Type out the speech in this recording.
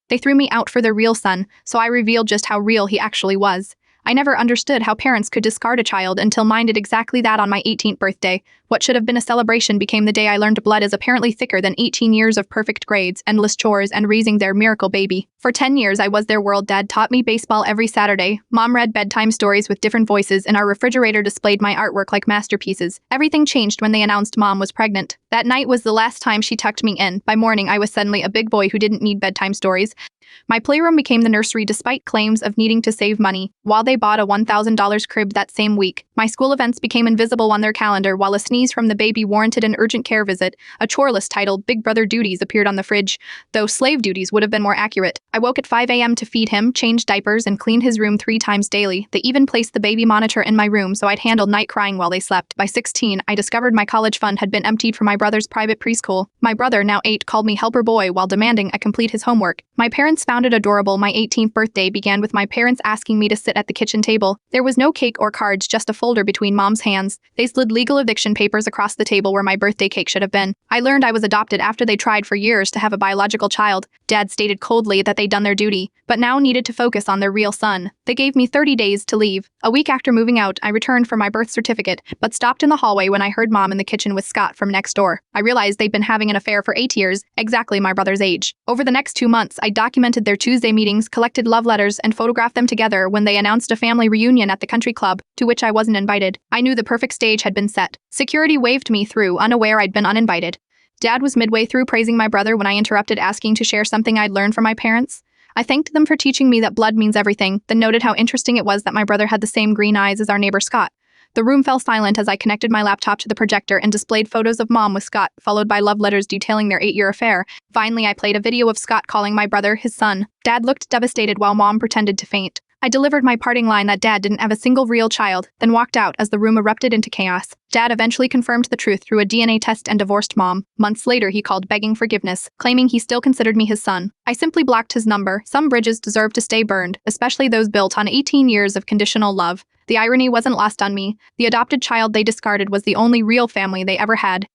They threw me out for their real son, so I revealed just how real he actually was. I never understood how parents could discard a child until mine did exactly that on my 18th birthday. What should have been a celebration became the day I learned blood is apparently thicker than 18 years of perfect grades, endless chores, and raising their miracle baby. For 10 years, I was their world. Dad taught me baseball every Saturday. Mom read bedtime stories with different voices, and our refrigerator displayed my artwork like masterpieces. Everything changed when they announced Mom was pregnant. That night was the last time she tucked me in. By morning, I was suddenly a big boy who didn't need bedtime stories. My playroom became the nursery despite claims of needing to save money. While they bought a $1,000 crib that same week, my school events became invisible on their calendar while a sneeze from the baby warranted an urgent care visit. A chore list titled Big Brother Duties appeared on the fridge, though slave duties would have been more accurate. I woke at 5 a.m. to feed him, change diapers, and clean his room 3 times daily. They even placed the baby monitor in my room so I'd handle night crying while they slept. By 16, I discovered my college fund had been emptied for my brother's private preschool. My brother, now 8, called me helper boy while demanding I complete his homework. My parents found it adorable. My 18th birthday began with my parents asking me to sit at the kitchen table. There was no cake or cards, just a folder between Mom's hands. They slid legal eviction papers across the table where my birthday cake should have been. I learned I was adopted after they tried for years to have a biological child. Dad stated coldly that they'd done their duty, but now needed to focus on their real son. They gave me 30 days to leave. A week after moving out, I returned for my birth certificate, but stopped in the hallway when I heard Mom in the kitchen with Scott from next door. I realized they'd been having an affair for 8 years, exactly my brother's age. Over the next 2 months, I documented their Tuesday meetings, collected love letters, and photographed them together when they announced a family reunion at the country club, to which I wasn't invited. I knew the perfect stage had been set. Security waved me through, unaware I'd been uninvited. Dad was midway through praising my brother when I interrupted, asking to share something I'd learned from my parents. I thanked them for teaching me that blood means everything, then noted how interesting it was that my brother had the same green eyes as our neighbor Scott. The room fell silent as I connected my laptop to the projector and displayed photos of Mom with Scott, followed by love letters detailing their 8-year affair. Finally, I played a video of Scott calling my brother his son. Dad looked devastated while Mom pretended to faint. I delivered my parting line that Dad didn't have a single real child, then walked out as the room erupted into chaos. Dad eventually confirmed the truth through a DNA test and divorced Mom. Months later, he called begging forgiveness, claiming he still considered me his son. I simply blocked his number. Some bridges deserve to stay burned, especially those built on 18 years of conditional love. The irony wasn't lost on me. The adopted child they discarded was the only real family they ever had.